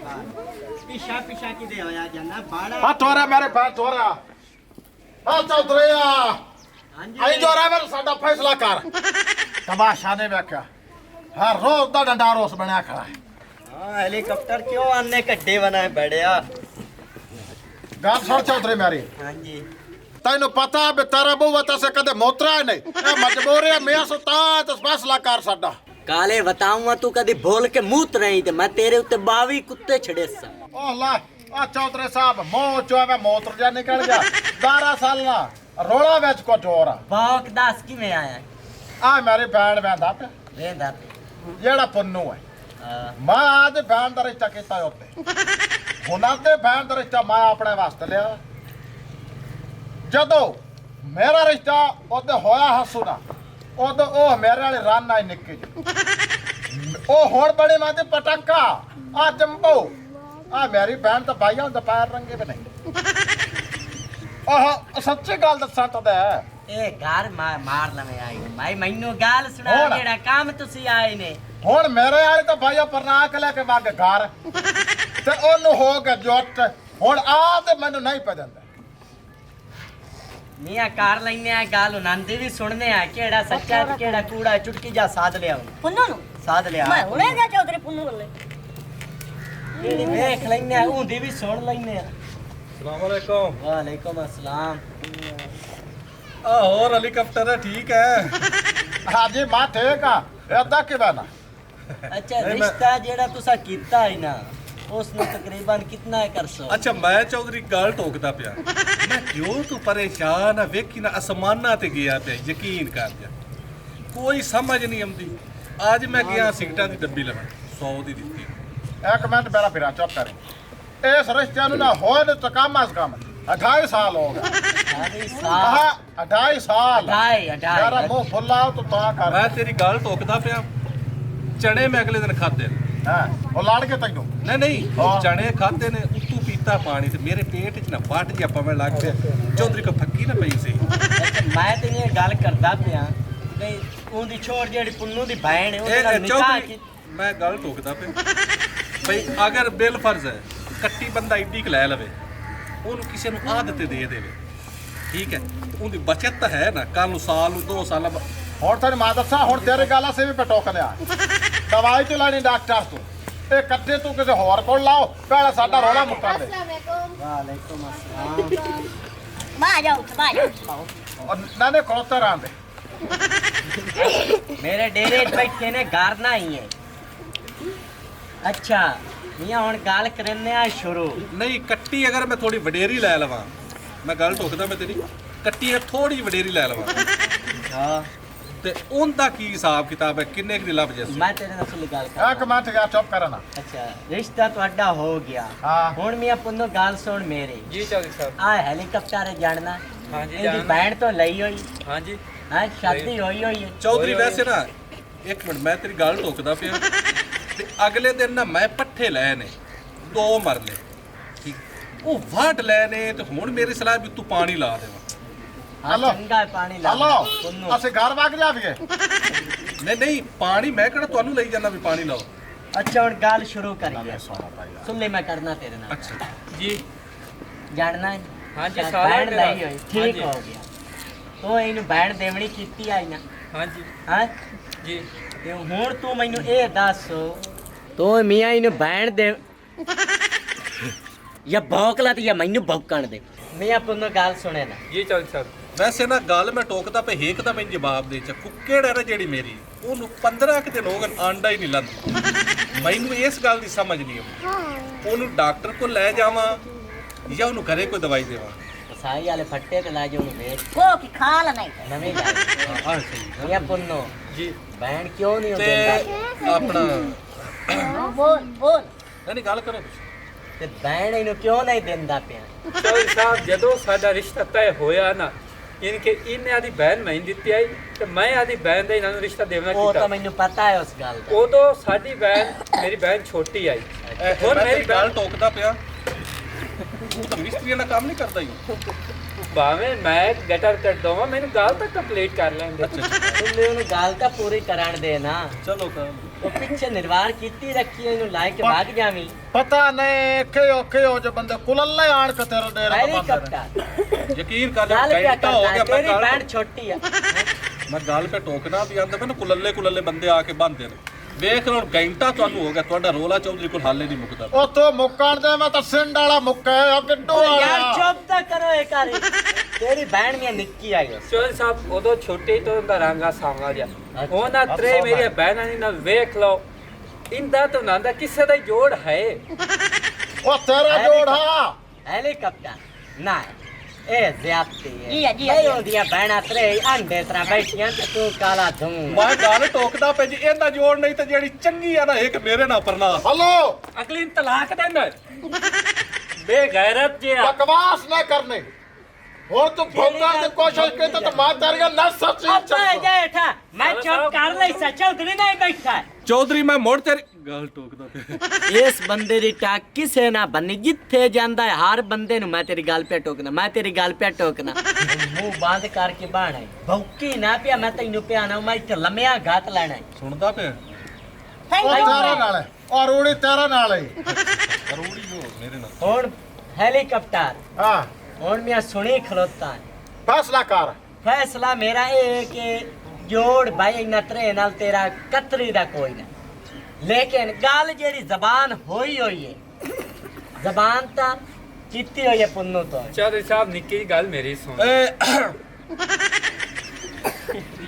पिछा पिछा कि दे होया जन्ना बाड़ा हाँ तोरा मेरे पैर तोरा हाँ चौधरी आई जो रहा है साडा फैसला कर तमाशा ने वेख्या हर रोज दा डंडा रोस बनया खड़ा है हाँ हेलीकॉप्टर क्यों आने कड्डे बनाए बड़िया गल सुन चौधरी मेरी हाँ जी तेन पता भी तेरा बूआ तसे कदे मोतरा है नहीं मजबूर है मैं सुता तो फैसला कर साडा काले बताऊंगा तू कदी बोल के मूत रही ते मैं तेरे उत्ते 22 कुत्ते छड़े सा ओ ला आ चौधरी साहब मोह चोवे मोतर जा निकल गया 12 साल ना रोला विच को जोरा बाक दास की में आया आ मेरी भैन वेंदा पे वेंदा जेड़ा पुन्नू है मैं आज भैन दा रिश्ता कीता उत्ते हुन ते भैन दा रिश्ता मैं अपने वास्ते लिया जदों मेरा रिश्ता ओदे होया हसू ना ओदो ओ मेरे वाली रन आई निक्की ओ हुण बड़ी माते पटाका आ जंबो आ मेरी बहन तो भाई हुन पैर रंगे भी नहीं ओह सच्ची गल दसा तो दे ए घर मार लवे आई भाई मैनू गाल सुना जेड़ा काम तुसी आए ने हुण मेरे वाली तो भाई परनाक लेके वग घर ते ओनु हो के जुट हुण आ ते मैनू नहीं पे दिंदा मियां कार लेने आ गाल उनांदी भी सुनने आ केड़ा सच्चा ते केड़ा कूड़ा चुटकी जा साध लिया पुन्नू नु साध लिया मैं हुणे गया चौधरी पुन्नू बोले केड़ी देख लेने आ ऊंदी भी सुन लेने आ अस्सलाम वालेकुम वालेकुम अस्सलाम और हेलीकॉप्टर है ठीक है हां जी मां ठीक आ एदा कि बना अच्छा रिश्ता जेड़ा तुसा कीता है ना उसने तकरीबन कितना कर सो अच्छा मैं चौधरी गल टोकदा पिया मैं क्यों तू परेशान है वेखी ना आसमाना ते गया पे यकीन कर जा कोई समझ नहीं आती आज मैं गया सिगटा दी डब्बी लवन 100 दी दित्ती एक मिनट मेरा फिरा चुप कर इस रिश्ते नु ना होए ने तो कम अज कम 28 साल हो गए अरे साहब हाँ 28 साल मेरा मुंह फुल्ला तो ता कर मैं तेरी गल टोकदा पिया चने मैं अगले दिन खादे हां वो लड़ के तैनू नहीं चने खादे ने उतू पीता पानी ते मेरे पेट च ना बट जिहा पवन लग पिया चौधरी को फक्की ना पई सी मैं ते ये गल करदा पिया नहीं ओंदी छोड़ जेड़ी पुन्नू दी बहन है ओदा निकाह की मैं गल टोकदा पिया भाई अगर बिल फर्ज है कट्टी बंदा इड्डी क लै लवे ਉਹਨੂੰ ਕਿਸੇ ਨੂੰ ਆਦਤ ਦੇ ਦੇਵੇ ਠੀਕ ਹੈ ਉਹਦੀ ਬਚਤ ਤਾਂ ਹੈ ਨਾ ਕੱਲ ਨੂੰ ਸਾਲ ਨੂੰ 2 ਸਾਲ ਹੁਣ ਤੈਨੂੰ ਮੈਂ ਦੱਸਾਂ ਹੁਣ ਤੇਰੇ ਗੱਲ ਅਸੀਂ ਵੀ ਪਟੋਕ ਲਿਆ ਦਵਾਈ ਚ ਲੈਣੀ ਡਾਕਟਰ ਤੋਂ ਇਹ ਕੱਟੇ ਤੂੰ ਕਿਸੇ ਹੋਰ ਕੋਲ ਲਾਓ ਪਹਿਲਾਂ ਸਾਡਾ ਰੌਲਾ ਮੁੱਕਾ ਦੇ वालेकुम अस्सलाम मैं जाओ ਨਾਨੇ ਕੋਤਰ ਆਂਦੇ मेरे डेरे च बैठे ने गारना ही है अच्छा मियां हुन गाल करने आ शुरू ਨਹੀਂ ਕੱਟੀ ਅਗਰ ਮੈਂ ਥੋੜੀ ਵਡੇਰੀ ਲੈ ਲਵਾਂ ਮੈਂ ਗੱਲ ਟੋਕਦਾ ਮੈਂ ਤੇਰੀ ਕੱਟੀ ਇਹ ਥੋੜੀ ਵਡੇਰੀ ਲੈ ਲਵਾਂ हां ਤੇ ਉਹਦਾ ਕੀ ਹਿਸਾਬ ਕਿਤਾਬ ਹੈ ਕਿੰਨੇ ਕੁ ਦੀ ਲੱਭ ਜੇ मैं तेरे नाल सुन गल कर ਇੱਕ ਮਿੰਟ ਗਿਆ ਚੁੱਪ ਕਰਨਾ अच्छा रिश्ता ਤੁਹਾਡਾ हो गया हाँ। हुन मियां पुन्नू गाल सुन मेरी जी चौधरी साहब आ हेलीकॉप्टर जानना हाँ जी, ਇਹਦੀ जानना। बहन तो लई होई हाँ जी हां शादी होई होई है ਚੌਧਰੀ ਓਏ, ਵੈਸੇ ਨਾ ਇੱਕ ਮਿੰਟ ਮੈਂ ਤੇਰੀ ਗੱਲ ਟੋਕਦਾ ਪਿਆ ਤੇ ਅਗਲੇ ਦਿਨ ਨਾ ਮੈਂ ਪੱਠੇ ਲਏ ਨੇ 2 ਮਰਲੇ ਠੀਕ ਉਹ ਵਾਟ ਲਏ ਨੇ ਤੇ ਹੁਣ ਮੇਰੀ ਸਲਾਹ ਵੀ ਤੂੰ ਪਾਣੀ ਲਾ ਦੇਵਾ हां हेलो। चंगा है पानी ला ਹਲੋ पुन्नू ਅਸੀਂ ਘਰ ਵਗ ਜਾਵੀਏ ਨਹੀਂ ਪਾਣੀ ਮੈਂ ਕਿਹੜਾ ਤੁਹਾਨੂੰ ਲਈ ਜਾਂਦਾ ਵੀ ਪਾਣੀ ਲਾਓ अच्छा हुन गाल शुरू करिए सुन ले मैं करना तेरे नाल ਅੱਛਾ जी जानना है हाँ जी, अच्छा, सारा बहन मेरा। लाई होई हाँ ठीक जी। हो गया तो ਇਹਨੂੰ ਬਹਿਣ ਦੇਵਣੀ ਕੀਤੀ ਆਈ ਨਾ हाँ जी ਹਾਂ जी ਤੇ ਹੁਣ ਤੂੰ ਮੈਨੂੰ ਇਹ ਦੱਸ ਤੂੰ ਮੀਆਂ ਇਹਨੂੰ ਬਹਿਣ ਦੇ ਜਾਂ ਭੌਕਲਾ ਤੇ ਜਾਂ ਮੈਨੂੰ ਭੌਕਣ ਦੇ ਮੀਆਂ ਪੁੰਨੂ ਗੱਲ ਸੁਣੇ ਨਾ जी चौधरी साहब ਵੈਸੇ ਨਾ ਗੱਲ ਮੈਂ ਟੋਕਦਾ ਪਈ ਹੇਕ ਤਾਂ ਮੈਨੂੰ ਜਵਾਬ ਦੇ ਚ ਕੁੱਕੜ ਹੈ ਨਾ ਜਿਹੜੀ ਮੇਰੀ ਉਹਨੂੰ 15 ਕਿ ਦਿਨ ਹੋ ਗਏ ਆਂਡਾ ਹੀ ਨਹੀਂ ਲੰਦਾ ਮੈਨੂੰ ਇਸ ਗੱਲ ਦੀ ਸਮਝ ਨਹੀਂ ਆਉਂਦੀ ਉਹਨੂੰ ਡਾਕਟਰ ਕੋਲ ਲੈ ਜਾਵਾਂ ਜਾਂ ਉਹਨੂੰ ਘਰੇ ਕੋਈ ਦਵਾਈ ਦੇਵਾਂ ਸਾਈ ਵਾਲੇ ਫੱਟੇ ਤੇ ਲਾ ਜੋ ਨੂੰ ਵੇਚ को की खाल नहीं ਨਵੇਂ ਜਾ ਆਹ ਸਹੀ ਮੀਆਂ ਪੁੰਨੂ जी ਬਹਿਣ ਕਿਉਂ ਨਹੀਂ ਤੇ ਹੁੰਦਾ ਆਪਣਾ बोल ਨਹੀਂ ਗੱਲ ਕਰੋ ਤੁਸੀਂ ਤੇ ਬਹਿਣ ਇਹਨੂੰ ਕਿਉਂ ਨਹੀਂ ਦਿੰਦਾ ਪਿਆ चौधरी साहब जदों साडा रिश्ता तय होया ना इनके इन्हें आदि बहन मैं दित्ती आई ते मैं आदि बहन दा इन्हां नूं रिश्ता देवना ਉਹ कीता ਤਾਂ ਮੈਨੂੰ ਪਤਾ ਹੈ ਉਸ ਗੱਲ ਦਾ उदों साडी बहन मेरी बहन छोटी आई ਹੁਣ हुण ਮੇਰੀ मेरी ਗੱਲ बहन ਟੋਕਦਾ ਪਿਆ ਉਹ ਤਾਂ ਮਿਸਤਰੀਆਂ ਦਾ ਕੰਮ ਨਹੀਂ ਕਰਦਾ ਹੀ ਭਾਵੇਂ ਮੈਂ ਗਟਰ ਕੱਢ ਦਵਾਂ ਮੈਨੂੰ ਗੱਲ ਤਾਂ ਕੰਪਲੀਟ ਕਰ ਲੈਂਦੇ तुमने उन्हें गाल तो पूरी करान देना ਚਲੋ ਤਾਂ वो पीछे निर्वार कीती रखी है इन्हें लाए के भाग जावी ਪਤਾ ਨਹੀਂ ਕਿਉਂ ਜੋ ਬੰਦੇ ਕੁਲੱਲੇ ਆਣ ਕੇ ਤੇਰੇ ਡੇਰੇ ਦਾ हेलीकॉप्टर ਯਕੀਨ ਕਰ गाल पे ਘੰਟਾ ਹੋ करता ਗਿਆ है तेरी ਮੈਂ बैंड छोटी है ਮੈਂ ਗੱਲ ਪੇ ਟੋਕਣਾ ਵੀ ਆਂਦਾ ਮੈਨੂੰ ਕੁਲੱਲੇ ਬੰਦੇ ਆ ਕੇ ਬੰਨਦੇ ਨੇ ਵੇਖ ਲਓ ਘੰਟਾ ਤੁਹਾਨੂੰ ਹੋ ਗਿਆ ਤੁਹਾਡਾ ਰੋਲਾ ਚੌਧਰੀ ਕੋਲ ਹਾਲੇ ਨਹੀਂ ਮੁੱਕਦਾ ਉਤੋਂ ਮੁੱਕਣ ਦੇ ਮੈਂ ਤਾਂ ਸਿੰਡ ਵਾਲਾ ਮੁੱਕਾ ਆ ਕਿੱਡੂ ओ यार ਵਾਲਾ चुप तो करो एक बारी तेरी बैंड में निक्की आई है ਚੌਧਰੀ ਸਾਹਿਬ ਉਦੋਂ ਛੋਟੇ ਹੀ ਤੋਂ ਉਹਦਾ ਰੰਗਾ ਸਾਵਾ ਜਿਹਾ ਅੱਛਾ। ਉਹਨਾਂ ਤਰੇ ਮੇਰੀਆਂ ਭੈਣਾਂ ਨੇ ਨਾ ਵੇਖ ਲਓ ਇੰਦਾ ਤਾਂ ਨਾ ਦਾ ਕਿਸੇ ਦਾ ਜੋੜ ਹੈ ਉਹ ਤੇਰਾ ਜੋੜਾ हेलीकॉप्टर ना ए ज्यादती है जी है, जी है, ए जी है। ओदियां बैंडा तरे अंडे तरह बैठियां ते तू काला धूम ਮੈਂ ਗੱਲ ਟੋਕਦਾ ਪੈ ਜੀ ਇਹਦਾ ਜੋੜ ਨਹੀਂ ਤੇ ਜਿਹੜੀ ਚੰਗੀ ਆ ਨਾ ਇੱਕ ਮੇਰੇ ਨਾਲ ਪਰਨਾ ਹਲੋ ਅਗਲੀ ਨੂੰ ਤਲਾਕ ਦੇਣਾ ਬੇਗੈਰਤ ਜਿਹਾ ਬਕਵਾਸ ਨਾ ਕਰਨੇ ਹੁਣ ਤੂੰ ਭੌਂਕਣ ਦੀ ਕੋਸ਼ਿਸ਼ ਕੀਤੀ ਤਾਂ ਮੈਂ ਤੇਰੀਆਂ ਨਸ ਸੱਚੀ अबे जेठा मैं चुप कर लई सा चौधरी नहीं बैठा है ਚੌਧਰੀ ਮੈਂ ਮੁੜ ਤੇਰੀ ਗੱਲ ਟੋਕਦਾ ਪਿਆ इस बंदे दी टाक किसे ना बन्नी जिथे जांदा है हर बंदे नु मैं तेरी गाल पे टोकना मैं तेरी गाल पे टोकना मुंह बंद करके बाण है भौकी ना पिया मैं तैनू पिया ना मैं इथे लम्या घात लेना है ਸੁਣਦਾ ਪਿਆ ਉਹ ਤੇਰੇ ਨਾਲ ਹੈ ਔਰ ਰੂੜੀ ਤੇਰੇ ਨਾਲ ਹੈ ਰੂੜੀ ਹੋ ਮੇਰੇ ਨਾਲ हुन हेलीकॉप्टर ਹਾਂ हुन मैं सुनी खलोता है ਫੈਸਲਾ ਕਰ फैसला मेरा ये है कि जोड़ भाई इना तरे नाल तेरा कतरी दा कोई ना लेकिन गाल जेड़ी जबान होई है जबान ता कीती होई है पुन्नू तो ਚੌਧਰੀ ਸਾਹਿਬ ਨਿੱਕੀ ਜਿਹੀ ਗੱਲ ਮੇਰੀ ਸੁਣ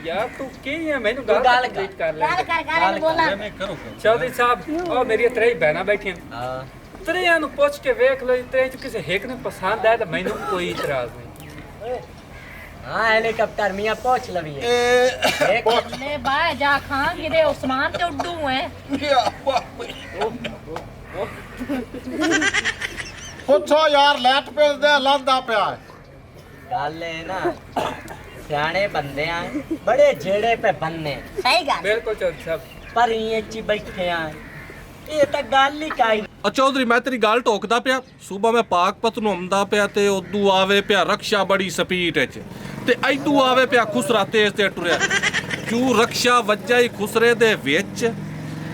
ਯਾਰ ਤੂੰ ਕੀ ਹੈ ਮੈਨੂੰ ਤੂੰ ਗੱਲ ਗੱਲ ਕੰਪਲੀਟ ਕਰ गाल ਲੈ कर गाल बोला ਮੈਂ ਕਰੋ ਚੌਧਰੀ ਸਾਹਿਬ ਉਹ ਮੇਰੀਆਂ ਤਰੇ ਬਹਿਣਾ ਬੈਠੀਆਂ हाँ ਤਰਿਆਂ ਨੂੰ ਪੁੱਛ ਕੇ ਵੇਖ ਲਓ ਤਰੇ ਚ ਕਿਸੇ ਇੱਕ ਨੂੰ ਪਸੰਦ ਆਇਆ ਤਾਂ ਮੈਨੂੰ ਕੋਈ ਇਤਰਾਜ਼ ਨਹੀਂ हाँ हेलीकॉप्टर मियां पहुंच लवी है एक ले बाय जा खां किदे उस्मान ते उड्डू है ਪੁੱਛੋ ਯਾਰ ਲੈਟ ਪਿਲ ਦੇ ਲਾਂਦਾ ਪਿਆ ਹੈ। गल है ना सियाने बंदे हैं बड़े जेड़े पे बनने सही गल ਬਿਲਕੁਲ ਚੌਧਰੀ ਸਾਹਿਬ पर ये ची बैठे हैं ये तो गल ही काई ਆ ਚੌਧਰੀ ਮੈਂ ਤੇਰੀ ਗੱਲ ਟੋਕਦਾ ਪਿਆ ਸੂਬਾ ਮੈਂ ਪਾਕਪਤ ਨੂੰ ਆਉਂਦਾ ਪਿਆ ਤੇ ਉਦੋਂ ਆਵੇ ਪਿਆ ਰਕਸ਼ਾ ਬੜੀ ਸਪੀਡ ਵਿੱਚ ਤੇ ਐਦੂ ਆਵੇ ਪਿਆ ਖੁਸਰਾ ਤੇਜ਼ ਤੇ ਟੁਰਿਆ ਜੂ ਰਕਸ਼ਾ ਵੱਜਾ ਹੀ ਖੁਸਰੇ ਦੇ ਵਿੱਚ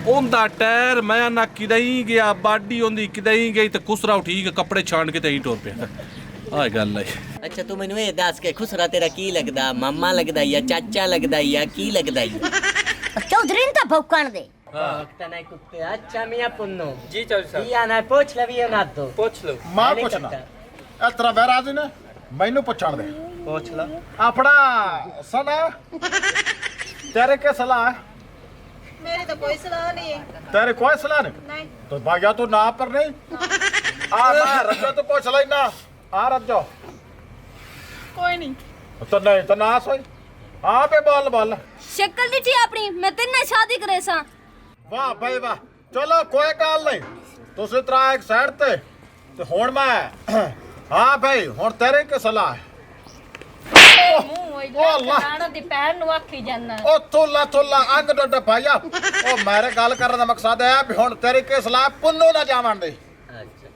ਉਹਦਾ ਟਾਇਰ ਮੈਂ ਨਾ ਕਿਦਈ ਗਿਆ ਬਾਡੀ ਉਹਦੀ ਕਿਦਈ ਗਈ ਤੇ ਖੁਸਰਾ ਉਠੀ ਕੇ ਕੱਪੜੇ ਛਾਣ ਕੇ ਤੇ ਹੀ ਟੁਰ ਪਿਆ ਆਹ ਗੱਲ ਹੈ अच्छा तू मैनू ये दस के खुसरा तेरा की लगदा मामा लगदा या चाचा लगदा या की लगदा चौधरी ने तो भौकण दे वक्त नहीं कुत्ते अच्छा मियां पुन्नू ਜੀ ਚੌਧਰੀ ਸਾਹਿਬ या ना पूछ लवी ना दो ਪੁੱਛ ਲਓ ਮੈਂ ਪੁੱਛਣਾ ਇਸ ਤਰ੍ਹਾਂ ਬਹਿਰਾਜ ਨੇ ਮੈਨੂੰ ਪੁੱਛਣ ਦੇ पूछ लो ਆਪਣਾ ਸਨਾ ਤੇਰੇ ਕੀ ਸਲਾਹ ਹੈ मेरी तो कोई सलाह नहीं है तेरे कोई सलाह नहीं नहीं तो भाग्या तो ना पर नहीं आ मैं रज्जो तो पूछ लेना आ रज्जो कोई नहीं तो नहीं तो ना सोई हाँ बे बोल बोल शक्ल दी थी अपनी मैं तेरे नाल शादी करे सा वाह भाई वाह चलो कोई गल नहीं तुसी तरा एक साइड ते हुण मैं हाँ भाई हुण तेरे की सलाह है मुंह होई ओ अल्लाह। लाड़ा दी पैर नु आखी जाना ओ थोला अंग डोडा भाईया ओ मेरे गल करने का मकसद है भी हुण तेरी की सलाह पुन्नू ना जावन दे अच्छा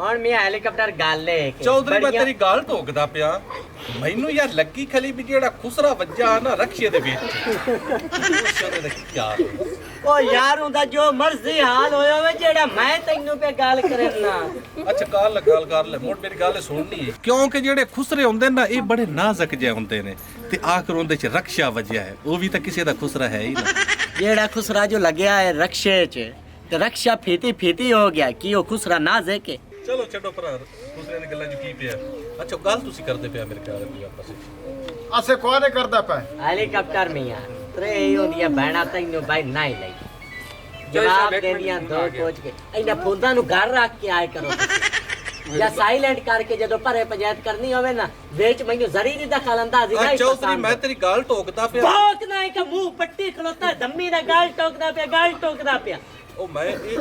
और मैं हेलीकॉप्टर गाल ले के ਚੌਧਰੀ ਮੈਂ बढ़िया- ਤੇਰੀ ਗੱਲ ਟੋਕਦਾ ਪਿਆ ਮੈਨੂੰ ਯਾਰ ਲੱਗੀ ਖਲੀ ਵੀ ਜਿਹੜਾ ਖੁਸਰਾ ਵੱਜਾ ਨਾ ਰਕਸ਼ੇ ਦੇ ਵਿੱਚ ਉਸ ਦੇ ਯਾਰ ओ यार उनदा जो मर्जी हाल होया वे जेड़ा मैं तैनू पे गाल करना ਅੱਛਾ ਗੱਲ ਕਰ ਲੈ ਮੋੜ ਮੇਰੀ ਗੱਲ ਸੁਣਨੀ ਹੈ ਕਿਉਂਕਿ ਜਿਹੜੇ ਖੁਸਰੇ ਹੁੰਦੇ ਨਾ ਇਹ ਬੜੇ ਨਾਜ਼ੁਕ ਜਿਹੇ ਹੁੰਦੇ ਨੇ ਤੇ ਆਖਰ ਉਹਦੇ ਚ ਰਕਸ਼ਾ ਵੱਜਿਆ ਹੈ ਉਹ ਵੀ ਤਾਂ ਕਿਸੇ ਦਾ ਖੁਸਰਾ ਹੈ ਹੀ ਨਾ जेड़ा खुसरा जो लगया है रक्षे च ते रक्षा फीती हो गया कि ओ खुसरा ना के ਚਲੋ ਛੱਡੋ ਭਰਾ ਖੁਸਰੇ ਦੀ ਗੱਲਾਂ ਚ ਕੀ ਪਿਆ ਅੱਛਾ ਗੱਲ ਤੁਸੀਂ ਕਰਦੇ ਪਿਆ ਮੇਰੇ ਖਿਆਲ ਨਾਲ ਆਪਸ ਵਿੱਚ असे कोई नहीं करदा पे हेलीकॉप्टर मियां त्रे होंदियां बहना तैनू भाई नहीं लई ਸਾਹਿਬ, जवाब ਇੱਕ दे ਮਿੰਟ दियां ਮੈਨੂੰ दो ਆ ਗਿਆ। पहुंच के इना फूंदा नु घर रख के आए करो या साइलेंट करके जदों भरे पंचायत करनी होवे ना वेच मैनू जरी नहीं दखल अंदाजी ਆ नहीं ਚੌਧਰੀ ਮੈਂ ਤੇਰੀ ਗੱਲ ਟੋਕਦਾ ਪਿਆ भौंक नहीं का मुंह पट्टी खलोता दम्मी दा गाल टोकदा पिया ਉਹ ਮੈਂ ਇਹ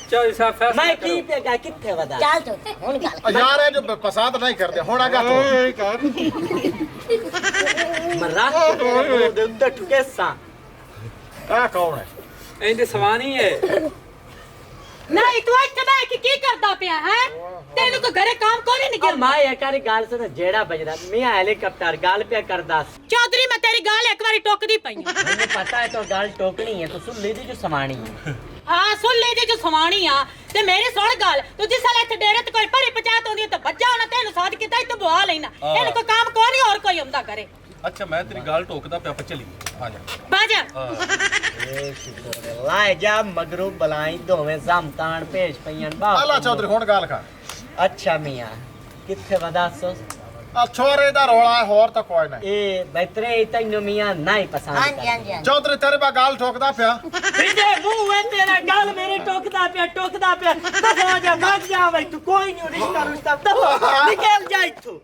ਚੌਧਰੀ ਸਾਹਿਬ ਫੈਸਲਾ मैं ਕਰੋ। की पे गा किथे वदा चल तो हुन गल यार ये जो पसंद नहीं करते हुण आगा तो मैं रात के दे उते ठुकेसा आ कौन है ਇਹਦੇ ਸਵਾਨੀ ਹੈ ਨਹੀਂ ਤੂੰ ਇੱਥੇ ਬਹਿ ਕੇ ਕੀ ਕਰਦਾ ਪਿਆ ਹੈ ਤੈਨੂੰ ਕੋਈ ਘਰੇ ਕੰਮ ਕੋਈ ਨਹੀਂ और मां एक बारी गाल सुन जेड़ा बजदा मियां हेलीकॉप्टर गाल पे करदा ਚੌਧਰੀ ਮੈਂ ਤੇਰੀ ਗੱਲ ਇੱਕ ਵਾਰੀ ਟੋਕਦੀ ਪਈ ਹਾਂ मुझे पता है तो गाल टोकनी है तो सुन ली दी जो समानी है ਹਾਂ ਸੁਣ ਲੈ ਜੇ ਜੋ ਸਵਾਣੀ ਆ ਤੇ ਮੇਰੀ ਸੁਣ ਗੱਲ ਤੂੰ ਜਿਸ ਸਾਲ ਇੱਥੇ ਡੇਰੇ ਤੇ ਕੋਈ ਭਰੀ ਪਚਾਤ ਹੁੰਦੀ ਤੇ ਬੱਜਾ ਹੋਣਾ ਤੈਨੂੰ ਸਾਥ ਕੀਤਾ ਇੱਥੇ ਬੁਆ ਲੈਣਾ ਇਹਨੂੰ ਕੋਈ ਕੰਮ ਕੋਈ ਨਹੀਂ ਹੋਰ ਕੋਈ ਹੁੰਦਾ ਕਰੇ ਅੱਛਾ ਮੈਂ ਤੇਰੀ ਗੱਲ ਟੋਕਦਾ ਪਿਆ ਆਪਾਂ ਚੱਲੀ ਆ ਜਾ ਬਾਜਾ ए शुक्र लाए जा मगरू बलाई दोवें जामतान पेश पईयन बा ਆਲਾ ਚੌਧਰੀ ਹੁਣ ਗੱਲ ਕਰ अच्छा मियां किथे वदासो ਆ ਛੋਰੇ ਦਾ ਰੋਲਾ ਹੈ, ਹੋਰ ਤਾਂ ਕੋਈ ਨਹੀਂ ए बेहतरे तैनो मियां नहीं पसंद ਹਾਂਜੀ ਹਾਂਜੀ ਹਾਂਜੀ ਚੌਧਰੀ ਤੇਰੇ ਬਾ ਗੱਲ ਠੋਕਦਾ ਪਿਆ फिजे मुंह है तेरा गाल मेरे टोकदा पे दफा जा भाग जा भाई तू कोई नहीं रिश्ता रुश्ता दफा निकल जा इथू